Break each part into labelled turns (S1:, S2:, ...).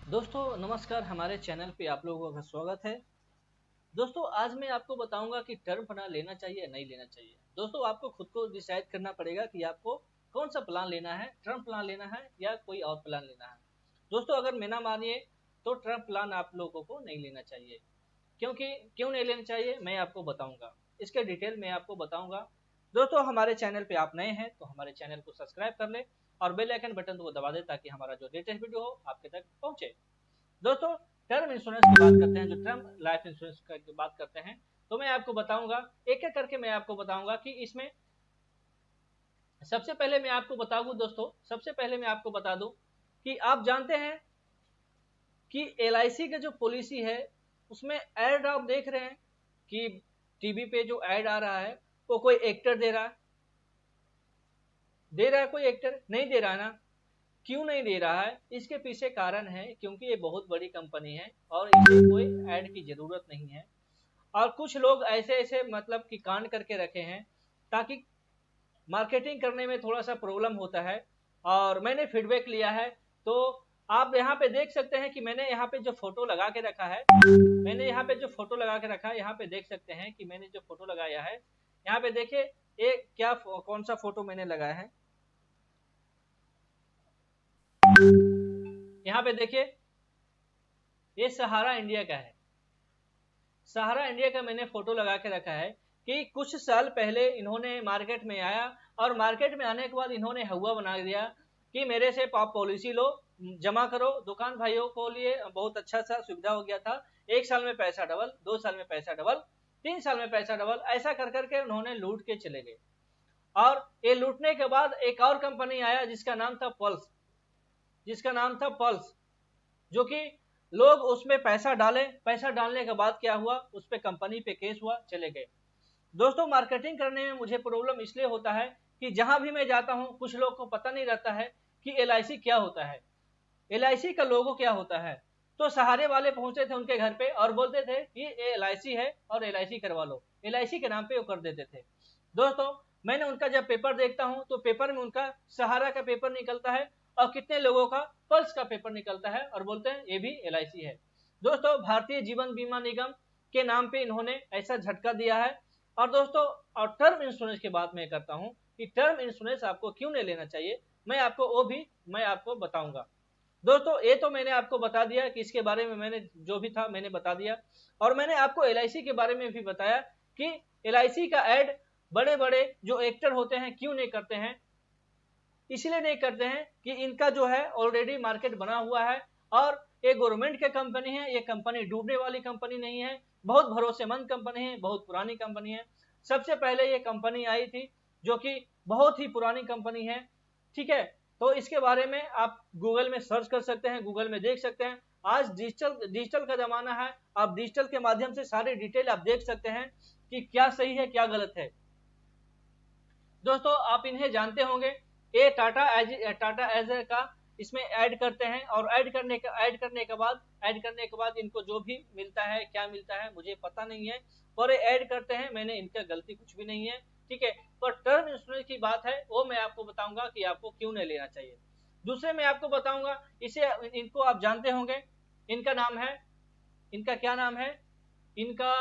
S1: दोस्तों नमस्कार, हमारे चैनल पे आप लोगों का स्वागत है। दोस्तों आज मैं आपको बताऊंगा कि टर्म प्लान लेना चाहिए या नहीं लेना चाहिए। दोस्तों आपको खुद को डिसाइड करना पड़ेगा कि आपको कौन सा प्लान लेना है, टर्म प्लान लेना है या कोई और प्लान लेना है। दोस्तों अगर मेरा मानिए तो टर्म प्लान आप लोगों को नहीं लेना चाहिए। क्योंकि क्यों नहीं लेना चाहिए मैं आपको बताऊंगा, इसके डिटेल में आपको बताऊंगा। दोस्तों हमारे चैनल पे आप नए हैं तो हमारे चैनल को सब्सक्राइब कर ले और बेल आइकन बटन को दबा दे ताकि हमारा जो लेटेस्ट वीडियो हो आपके तक पहुंचे। दोस्तों टर्म इंश्योरेंस की बात करते हैं, जो टर्म लाइफ इंश्योरेंस की बात करते हैं, तो मैं आपको बताऊंगा एक एक करके मैं आपको बताऊंगा कि इसमें सबसे पहले मैं आपको बता दूं। दोस्तों सबसे पहले मैं आपको बता दूं कि आप जानते हैं कि एलआईसी का जो पॉलिसी है उसमें एड आप देख रहे हैं कि टीवी पे जो एड आ रहा है वो कोई एक्टर दे रहा है कोई एक्टर नहीं दे रहा है ना। क्यों नहीं दे रहा है, इसके पीछे कारण है क्योंकि ये बहुत बड़ी कंपनी है और इसे कोई ऐड की जरूरत नहीं है। और कुछ लोग ऐसे ऐसे मतलब कि कांड करके रखे हैं ताकि मार्केटिंग करने में थोड़ा सा प्रॉब्लम होता है। और मैंने फीडबैक लिया है तो आप यहाँ पे देख सकते हैं कि मैंने यहाँ पे जो फोटो लगा के रखा है, यहाँ पे देख सकते हैं कि मैंने जो फोटो लगाया है, यहाँ पे देखिए ये क्या कौन सा फोटो मैंने लगाया है। यहाँ पे देखिए ये सहारा इंडिया का है। सहारा इंडिया का मैंने फोटो लगा के रखा है कि कुछ साल पहले इन्होंने मार्केट में आया और मार्केट में आने के बाद इन्होंने हवा बना दिया कि मेरे से आप पॉलिसी लो, जमा करो। दुकान भाइयों को लिए बहुत अच्छा सा सुविधा हो गया था। 1 साल में पैसा डबल, 2 साल में पैसा डबल, 3 साल में पैसा डबल, ऐसा कर करके उन्होंने लूट के चले गए। और ये लूटने के बाद एक और कंपनी आया जिसका नाम था पल्स, जो कि लोग उसमें पैसा डाले, पैसा डालने के बाद क्या हुआ, उस पर कंपनी पे केस हुआ, चले गए। दोस्तों मार्केटिंग करने में मुझे प्रॉब्लम इसलिए होता है कि जहां भी मैं जाता हूं कुछ लोग को पता नहीं रहता है कि एलआईसी क्या होता है, एलआईसी का लोगो क्या होता है। तो सहारे वाले पहुंचे थे उनके घर पे और बोलते थे कि ये एलआईसी है और एलआईसी करवा लो, एलआईसी के नाम पे वो कर देते थे। दोस्तों मैंने उनका जब पेपर देखता हूं तो पेपर में उनका सहारा का पेपर निकलता है और कितने लोगों का पल्स का पेपर निकलता है और बोलते हैं ये भी एलआईसी है। दोस्तों भारतीय जीवन बीमा निगम के नाम पे इन्होंने ऐसा झटका दिया है। और दोस्तों और टर्म इंश्योरेंस की बात मैं करता हूं कि टर्म इंश्योरेंस आपको क्यों नहीं लेना चाहिए, मैं आपको वो भी मैं आपको बताऊंगा। दोस्तों ये तो मैंने आपको बता दिया कि इसके बारे में मैंने जो भी था मैंने बता दिया। और मैंने आपको एलआईसी के बारे में भी बताया कि एलआईसी का ऐड बड़े बड़े जो एक्टर होते हैं क्यों नहीं करते हैं। इसलिए नहीं करते हैं कि इनका जो है ऑलरेडी मार्केट बना हुआ है और ये गवर्नमेंट की कंपनी है, ये कंपनी डूबने वाली कंपनी नहीं है, बहुत भरोसेमंद कंपनी है, बहुत पुरानी कंपनी है। सबसे पहले ये कंपनी आई थी जो कि बहुत ही पुरानी कंपनी है, ठीक है। तो इसके बारे में आप गूगल में सर्च कर सकते हैं, गूगल में देख सकते हैं। आज डिजिटल का जमाना है, आप डिजिटल के माध्यम से सारी डिटेल आप देख सकते हैं कि क्या सही है क्या गलत है। दोस्तों आप इन्हें जानते होंगे, ये टाटा एज का इसमें ऐड करते हैं और ऐड करने के बाद इनको जो भी मिलता है क्या मिलता है मुझे पता नहीं है, पर ये ऐड करते हैं, मैंने इनका गलती कुछ भी नहीं है, ठीक है। पर टर्म इंश्योरेंस की बात है वो मैं आपको बताऊंगा कि आपको क्यों नहीं लेना चाहिए। दूसरे मैं आपको बताऊंगा, इसे इनको आप जानते होंगे, इनका नाम है, इनका क्या नाम है, इनका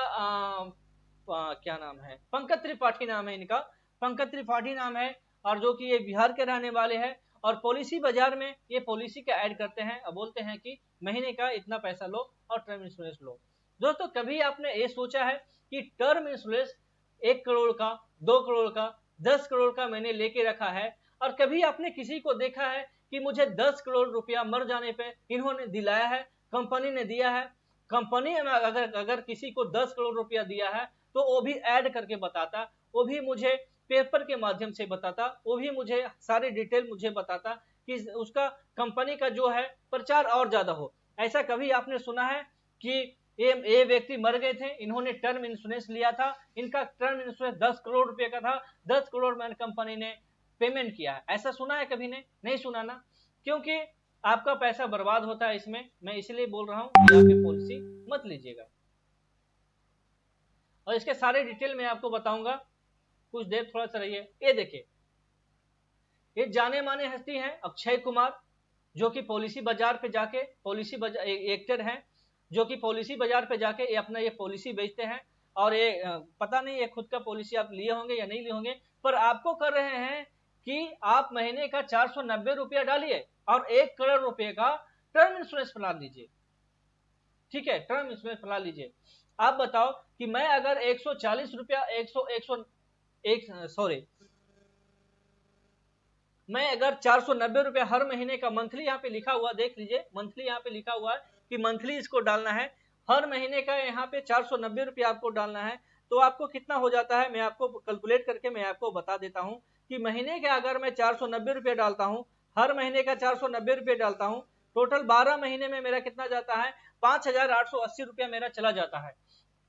S1: क्या नाम है, पंकज त्रिपाठी नाम है इनका, पंकज त्रिपाठी नाम है। और जो कि ये बिहार के रहने वाले हैं और पॉलिसी बाजार में ये पॉलिसी का ऐड करते हैं और बोलते हैं कि महीने का इतना पैसा लो और टर्म इंश्योरेंस लो। दोस्तों कभी आपने ये सोचा है कि टर्म इंश्योरेंस 1 करोड़ का, 2 करोड़ का, 10 करोड़ का मैंने लेके रखा है और कभी आपने किसी को देखा है कि मुझे 10 करोड़ रुपया मर जाने पे इन्होंने दिलाया है, कंपनी ने दिया है। कंपनी में अगर अगर किसी को 10 करोड़ रुपया दिया है तो वो भी ऐड करके बताता, वो भी मुझे पेपर के माध्यम से बताता, वो भी मुझे सारी डिटेल मुझे बताता कि उसका कंपनी का जो है प्रचार और ज्यादा हो। ऐसा कभी आपने सुना है कि ये व्यक्ति मर गए थे, इन्होंने टर्म इंश्योरेंस लिया था, इनका टर्म इंश्योरेंस 10 करोड़ रुपए का था, 10 करोड़ में कंपनी ने पेमेंट किया, ऐसा सुना है कभी ने? नहीं सुना ना, क्योंकि आपका पैसा बर्बाद होता है इसमें। मैं इसलिए बोल रहा हूँ कि आप ये पॉलिसी मत लीजिएगा। और इसके सारे डिटेल मैं आपको बताऊंगा, कुछ देर थोड़ा सा रहिए। ये देखिए, ये जाने माने हस्ती हैं अक्षय कुमार, जो कि पॉलिसी बाजार पे जाके एक्टर हैं, जो कि पॉलिसी बाजार पे जाके ये अपना ये पॉलिसी बेचते हैं, और ये पता नहीं ये खुद का पॉलिसी आप लिए होंगे या नहीं लिए होंगे, पर आपको कर रहे हैं कि आप महीने का 490 रुपया डालिए और 1 करोड़ रुपए का टर्म इंश्योरेंस प्लान लीजिए। ठीक है, टर्म इंश्योरेंस प्लान लीजिए। आप बताओ कि मैं अगर 140 रुपया मैं अगर 490 रुपया हर महीने का मंथली यहाँ पे लिखा हुआ देख लीजिए, मंथली यहाँ पे लिखा हुआ है कि मंथली इसको डालना है, हर महीने का यहाँ पे 490 रुपया आपको डालना है। तो आपको कितना हो जाता है, मैं आपको कैलकुलेट करके मैं आपको बता देता हूँ कि महीने का अगर मैं 490 रुपया डालता हूँ, हर महीने का 490 रुपया डालता हूँ, टोटल 12 महीने में मेरा कितना जाता है, 5,880 रुपया मेरा चला जाता है।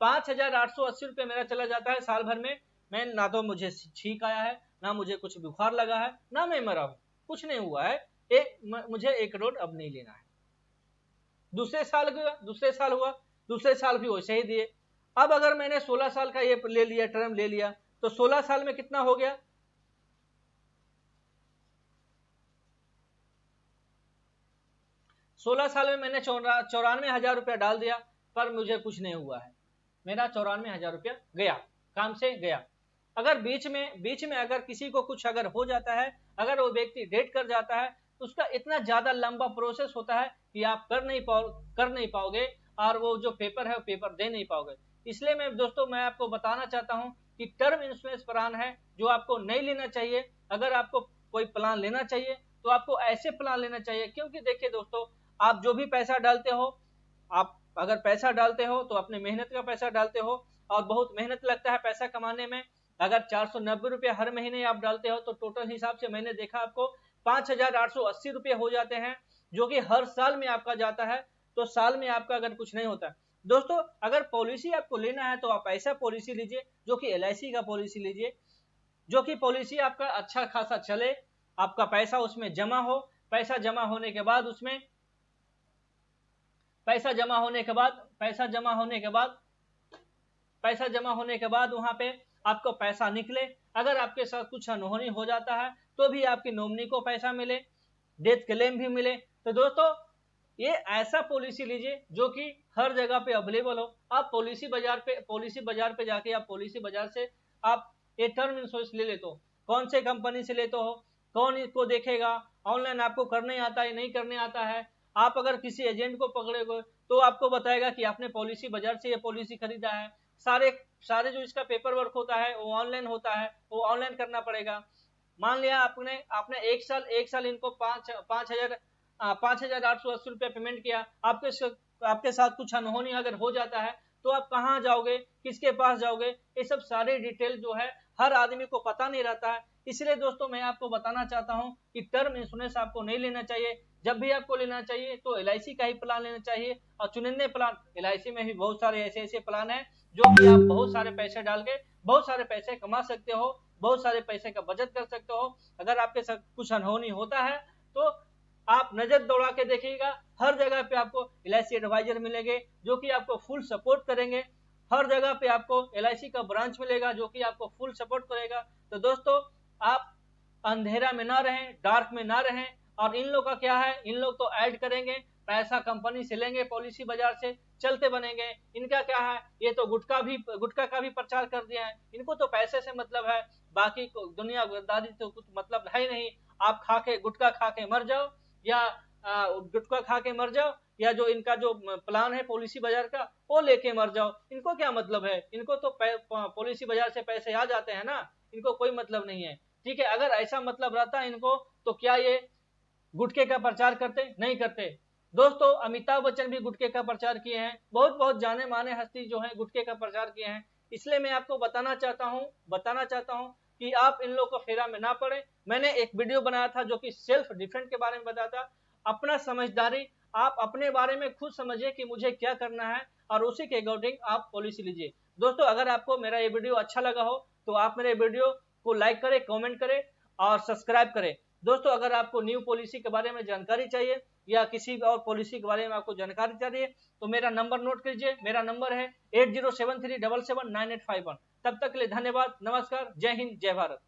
S1: 5,880 रुपया मेरा चला जाता है साल भर में। मैं ना तो मुझे छींक आया है, ना मुझे कुछ बुखार लगा है, ना मैं मरा हूं, कुछ नहीं हुआ है। मुझे 1 करोड़ अब नहीं लेना है। दूसरे साल हुआ, दूसरे साल भी वैसे ही दिए। अब अगर मैंने 16 साल का ये ले लिया, टर्म ले लिया, तो 16 साल में कितना हो गया, 16 साल में मैंने 94,000 रुपया डाल दिया, पर मुझे कुछ नहीं हुआ है, मेरा 94,000 रुपया गया, काम से गया। अगर बीच में अगर किसी को कुछ अगर हो जाता है, अगर वो व्यक्ति डेट कर जाता है, तो उसका इतना ज्यादा लंबा प्रोसेस होता है कि आप कर नहीं पाओगे, और वो जो पेपर है वो पेपर दे नहीं पाओगे। इसलिए मैं आपको बताना चाहता हूं कि टर्म इंश्योरेंस प्लान है जो आपको नहीं लेना चाहिए। अगर आपको कोई प्लान लेना चाहिए तो आपको ऐसे प्लान लेना चाहिए, क्योंकि देखिए दोस्तों, आप जो भी पैसा डालते हो, आप अगर पैसा डालते हो तो अपने मेहनत का पैसा डालते हो, और बहुत मेहनत लगता है पैसा कमाने में। अगर 490 रुपये हर महीने आप डालते हो तो टोटल हिसाब से मैंने देखा आपको 5,880 रुपये हो जाते हैं, जो कि हर साल में आपका जाता है। तो साल में आपका अगर कुछ नहीं होता दोस्तों, अगर पॉलिसी आपको लेना है तो आप ऐसा पॉलिसी लीजिए जो कि LIC का पॉलिसी लीजिए, जो कि पॉलिसी आपका अच्छा खासा चले, आपका पैसा उसमें जमा हो, पैसा जमा होने के बाद उसमें पैसा जमा होने के बाद वहां पे आपको पैसा निकले। अगर आपके साथ कुछ अनहोनी हो जाता है तो भी आपकी नॉमिनी को पैसा मिले, डेथ क्लेम भी मिले। तो दोस्तों, ये ऐसा पॉलिसी लीजिए जो कि हर जगह पे अवेलेबल हो। आप पॉलिसी बाजार पे जाके आप पॉलिसी बाजार से आप ये टर्म इंश्योरेंस ले लेते हो, कौन से कंपनी से लेते हो, कौन इसको देखेगा, ऑनलाइन आपको करने आता है नहीं करने आता है। आप अगर किसी एजेंट को पकड़ेगे तो आपको बताएगा कि आपने पॉलिसी बाजार से ये पॉलिसी खरीदा है। सारे जो इसका पेपर वर्क होता है वो ऑनलाइन होता है, वो ऑनलाइन करना पड़ेगा। मान लिया आपने एक साल इनको 5,880 रुपया पेमेंट किया, आपके साथ कुछ अनहोनी अगर हो जाता है तो आप कहाँ जाओगे, किसके पास जाओगे, ये सब सारे डिटेल जो है हर आदमी को पता नहीं रहता है। इसलिए दोस्तों, मैं आपको बताना चाहता हूं कि टर्म इंश्योरेंस आपको नहीं लेना चाहिए। जब भी आपको लेना चाहिए तो LIC का ही प्लान लेना चाहिए, और चुनिंदे प्लान, LIC में भी बहुत सारे ऐसे प्लान है जो कि आप बहुत सारे पैसे डाल के बहुत सारे पैसे कमा सकते हो, बहुत सारे पैसे का बचत कर सकते हो। अगर आपके साथ कुछ अनहोनी होता है तो आप नजर दौड़ा के देखिएगा, हर जगह पे आपको LIC एडवाइजर मिलेंगे जो कि आपको फुल सपोर्ट करेंगे। हर जगह पे आपको LIC का ब्रांच मिलेगा जो कि आपको फुल सपोर्ट करेगा। तो दोस्तों, आप अंधेरा में ना रहें, डार्क में ना रहें। और इन लोग का क्या है, इन लोग तो ऐड करेंगे, पैसा कंपनी से लेंगे, पॉलिसी बाजार से चलते बनेंगे। इनका क्या है, ये तो गुटखा का भी प्रचार कर दिया है, इनको तो पैसे से मतलब है, बाकी दुनियादारी तो कुछ मतलब है ही नहीं। आप गुटखा खा के मर जाओ, या गुटखा खा के मर जाओ, या जो इनका जो प्लान है पॉलिसी बाजार का वो लेके मर जाओ। इनको क्या मतलब है, इनको तो पॉलिसी बाजार से पैसे आ जाते हैं ना, इनको कोई मतलब नहीं है। ठीक है, अगर ऐसा मतलब रहता है इनको तो क्या ये गुटखे का प्रचार करते, नहीं करते। दोस्तों, अमिताभ बच्चन भी गुटखे का प्रचार किए हैं, बहुत बहुत जाने माने हस्ती जो है गुटखे का प्रचार किए हैं। इसलिए मैं आपको बताना चाहता हूं कि आप इन लोगों को फेरा में ना पड़े। मैंने एक वीडियो बनाया था जो कि सेल्फ डिफेंस के बारे में बताता, अपना समझदारी, आप अपने बारे में खुद समझिए कि मुझे क्या करना है, और उसी के अकॉर्डिंग आप पॉलिसी लीजिए। दोस्तों, अगर आपको मेरा ये वीडियो अच्छा लगा हो तो आप मेरे वीडियो को लाइक करें, कमेंट करें और सब्सक्राइब करें। दोस्तों, अगर आपको न्यू पॉलिसी के बारे में जानकारी चाहिए या किसी और पॉलिसी के बारे में आपको जानकारी चाहिए तो मेरा नंबर नोट कीजिए। मेरा नंबर है 8073779851। तब तक के लिए धन्यवाद, नमस्कार, जय हिंद, जय भारत।